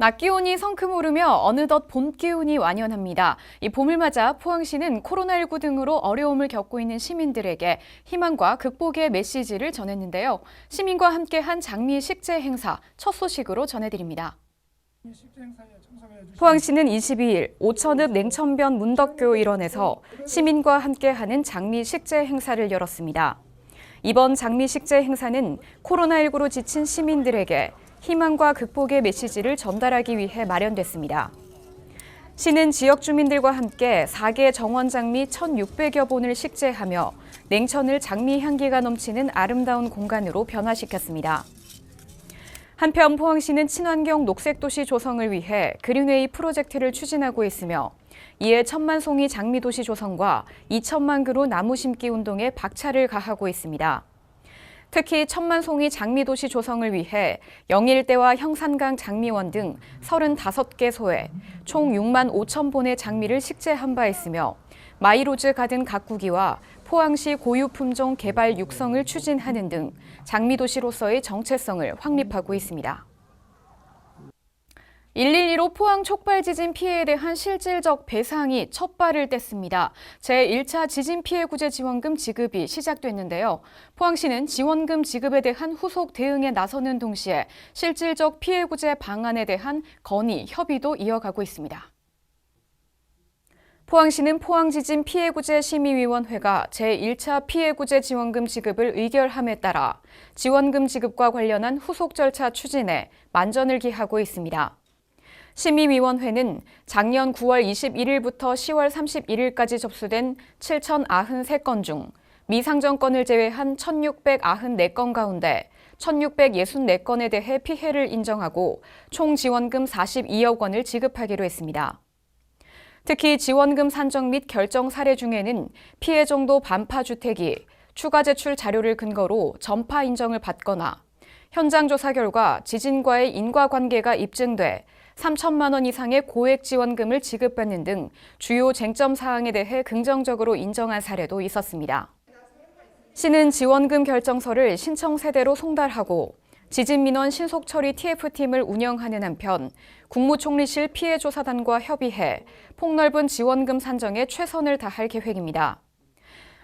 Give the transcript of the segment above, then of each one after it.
낮 기온이 성큼 오르며 어느덧 봄 기운이 완연합니다. 이 봄을 맞아 포항시는 코로나19 등으로 어려움을 겪고 있는 시민들에게 희망과 극복의 메시지를 전했는데요. 시민과 함께한 장미 식재 행사 첫 소식으로 전해드립니다. 포항시는 22일 오천읍 냉천변 문덕교 일원에서 시민과 함께하는 장미 식재 행사를 열었습니다. 이번 장미 식재 행사는 코로나19로 지친 시민들에게 희망과 극복의 메시지를 전달하기 위해 마련됐습니다. 시는 지역 주민들과 함께 4개 정원 장미 1,600여 본을 식재하며 냉천을 장미 향기가 넘치는 아름다운 공간으로 변화시켰습니다. 한편 포항시는 친환경 녹색도시 조성을 위해 그린웨이 프로젝트를 추진하고 있으며 이에 1,000만 송이 장미도시 조성과 2천만 그루 나무 심기 운동에 박차를 가하고 있습니다. 특히 1,000만 송이 장미도시 조성을 위해 영일대와 형산강 장미원 등 35개 소에 총 6만 5천 본의 장미를 식재한 바 있으며 마이로즈 가든 가꾸기와 포항시 고유품종 개발 육성을 추진하는 등 장미도시로서의 정체성을 확립하고 있습니다. 112로 포항 촉발 지진 피해에 대한 실질적 배상이 첫 발을 뗐습니다. 제1차 지진 피해 구제 지원금 지급이 시작됐는데요. 포항시는 지원금 지급에 대한 후속 대응에 나서는 동시에 실질적 피해 구제 방안에 대한 건의, 협의도 이어가고 있습니다. 포항시는 포항지진 피해구제심의위원회가 제1차 피해구제 지원금 지급을 의결함에 따라 지원금 지급과 관련한 후속 절차 추진에 만전을 기하고 있습니다. 심의위원회는 작년 9월 21일부터 10월 31일까지 접수된 7,093건 중 미상정건을 제외한 1,694건 가운데 1,664건에 대해 피해를 인정하고 총 지원금 42억 원을 지급하기로 했습니다. 특히 지원금 산정 및 결정 사례 중에는 피해 정도 반파 주택이 추가 제출 자료를 근거로 전파 인정을 받거나 현장 조사 결과 지진과의 인과관계가 입증돼 3천만 원 이상의 고액 지원금을 지급받는 등 주요 쟁점 사항에 대해 긍정적으로 인정한 사례도 있었습니다. 시는 지원금 결정서를 신청 세대로 송달하고 지진민원 신속처리 TF팀을 운영하는 한편 국무총리실 피해조사단과 협의해 폭넓은 지원금 산정에 최선을 다할 계획입니다.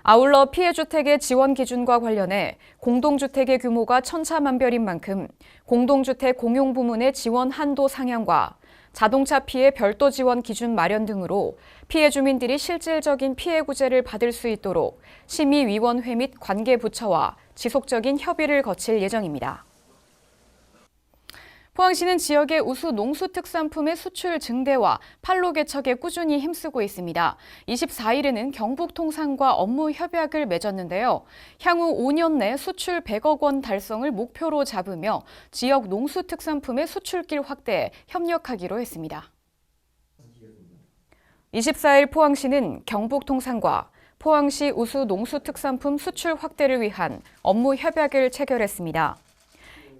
아울러 피해주택의 지원 기준과 관련해 공동주택의 규모가 천차만별인 만큼 공동주택 공용부문의 지원 한도 상향과 자동차 피해 별도 지원 기준 마련 등으로 피해 주민들이 실질적인 피해 구제를 받을 수 있도록 심의위원회 및 관계부처와 지속적인 협의를 거칠 예정입니다. 포항시는 지역의 우수 농수특산품의 수출 증대와 판로 개척에 꾸준히 힘쓰고 있습니다. 24일에는 경북통상과 업무 협약을 맺었는데요. 향후 5년 내 수출 100억 원 달성을 목표로 잡으며 지역 농수특산품의 수출길 확대에 협력하기로 했습니다. 24일 포항시는 경북통상과 포항시 우수 농수특산품 수출 확대를 위한 업무 협약을 체결했습니다.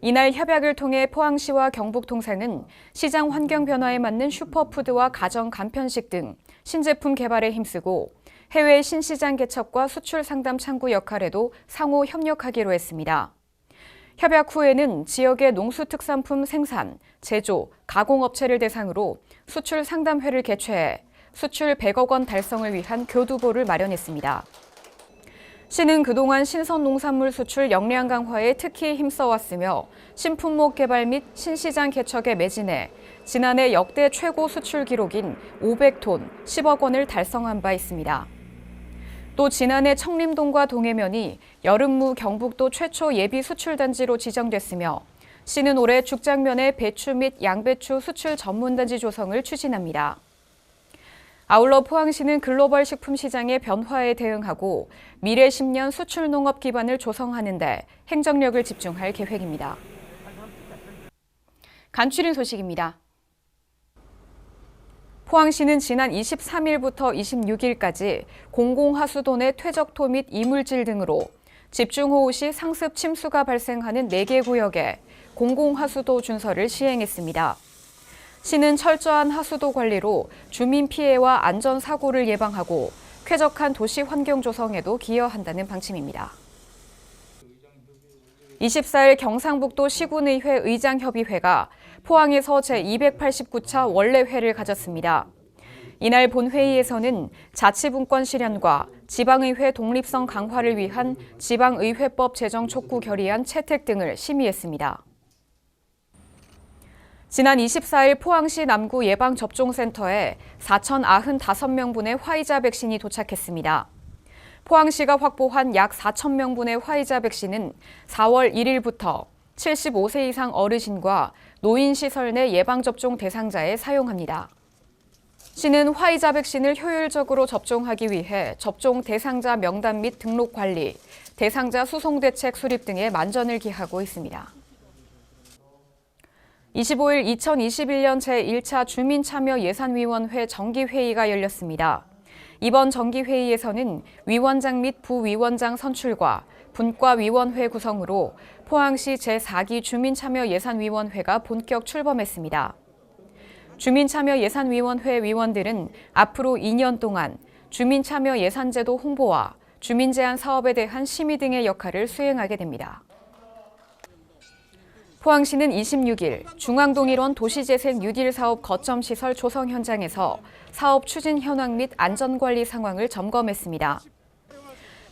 이날 협약을 통해 포항시와 경북통상은 시장 환경 변화에 맞는 슈퍼푸드와 가정 간편식 등 신제품 개발에 힘쓰고 해외 신시장 개척과 수출 상담 창구 역할에도 상호 협력하기로 했습니다. 협약 후에는 지역의 농수특산품 생산, 제조, 가공업체를 대상으로 수출 상담회를 개최해 수출 100억 원 달성을 위한 교두보를 마련했습니다. 시는 그동안 신선농산물 수출 역량 강화에 특히 힘써왔으며 신품목 개발 및 신시장 개척에 매진해 지난해 역대 최고 수출 기록인 500톤, 10억 원을 달성한 바 있습니다. 또 지난해 청림동과 동해면이 여름무 경북도 최초 예비 수출단지로 지정됐으며 시는 올해 죽장면의 배추 및 양배추 수출 전문단지 조성을 추진합니다. 아울러 포항시는 글로벌 식품 시장의 변화에 대응하고 미래 10년 수출 농업 기반을 조성하는 데 행정력을 집중할 계획입니다. 간추린 소식입니다. 포항시는 지난 23일부터 26일까지 공공하수도 내 퇴적토 및 이물질 등으로 집중호우 시 상습 침수가 발생하는 4개 구역에 공공하수도 준설을 시행했습니다. 시는 철저한 하수도 관리로 주민 피해와 안전사고를 예방하고 쾌적한 도시 환경 조성에도 기여한다는 방침입니다. 24일 경상북도 시군의회 의장협의회가 포항에서 제289차 원래회를 가졌습니다. 이날 본회의에서는 자치분권 실현과 지방의회 독립성 강화를 위한 지방의회법 제정 촉구 결의안 채택 등을 심의했습니다. 지난 24일 포항시 남구 예방접종센터에 4,095명분의 화이자 백신이 도착했습니다. 포항시가 확보한 약 4,000명분의 화이자 백신은 4월 1일부터 75세 이상 어르신과 노인시설 내 예방접종 대상자에 사용합니다. 시는 화이자 백신을 효율적으로 접종하기 위해 접종 대상자 명단 및 등록 관리, 대상자 수송 대책 수립 등에 만전을 기하고 있습니다. 25일 2021년 제1차 주민참여예산위원회 정기회의가 열렸습니다. 이번 정기회의에서는 위원장 및 부위원장 선출과 분과위원회 구성으로 포항시 제4기 주민참여예산위원회가 본격 출범했습니다. 주민참여예산위원회 위원들은 앞으로 2년 동안 주민참여예산제도 홍보와 주민제한 사업에 대한 심의 등의 역할을 수행하게 됩니다. 포항시는 26일 중앙동 1원 도시재생 뉴딜 사업 거점 시설 조성 현장에서 사업 추진 현황 및 안전관리 상황을 점검했습니다.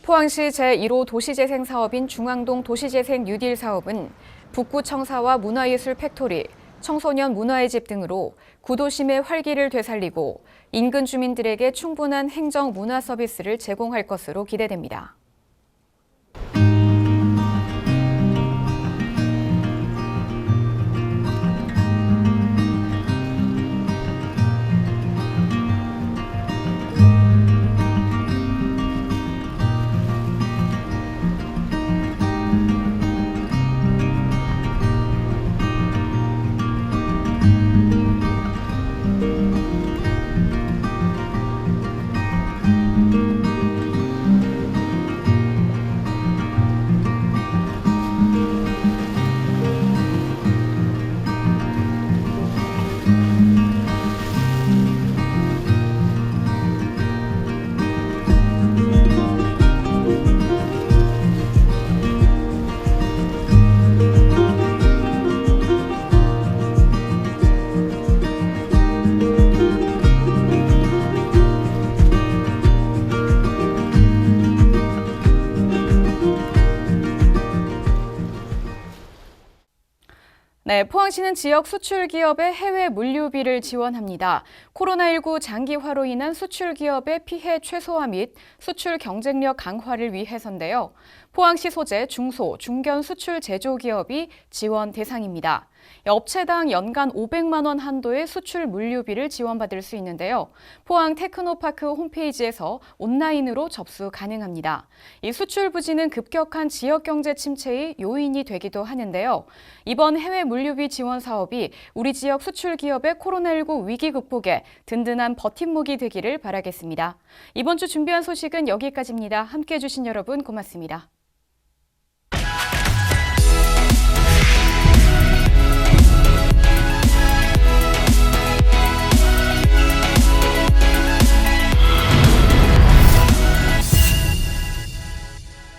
포항시 제1호 도시재생 사업인 중앙동 도시재생 뉴딜 사업은 북구청사와 문화예술 팩토리, 청소년 문화의 집 등으로 구도심의 활기를 되살리고 인근 주민들에게 충분한 행정 문화 서비스를 제공할 것으로 기대됩니다. 네, 포항시는 지역 수출 기업의 해외 물류비를 지원합니다. 코로나19 장기화로 인한 수출 기업의 피해 최소화 및 수출 경쟁력 강화를 위해서인데요. 포항시 소재 중소, 중견 수출 제조기업이 지원 대상입니다. 업체당 연간 500만 원 한도의 수출 물류비를 지원받을 수 있는데요. 포항 테크노파크 홈페이지에서 온라인으로 접수 가능합니다. 이 수출 부진은 급격한 지역 경제 침체의 요인이 되기도 하는데요. 이번 해외 물류비 지원 사업이 우리 지역 수출 기업의 코로나19 위기 극복에 든든한 버팀목이 되기를 바라겠습니다. 이번 주 준비한 소식은 여기까지입니다. 함께해 주신 여러분 고맙습니다.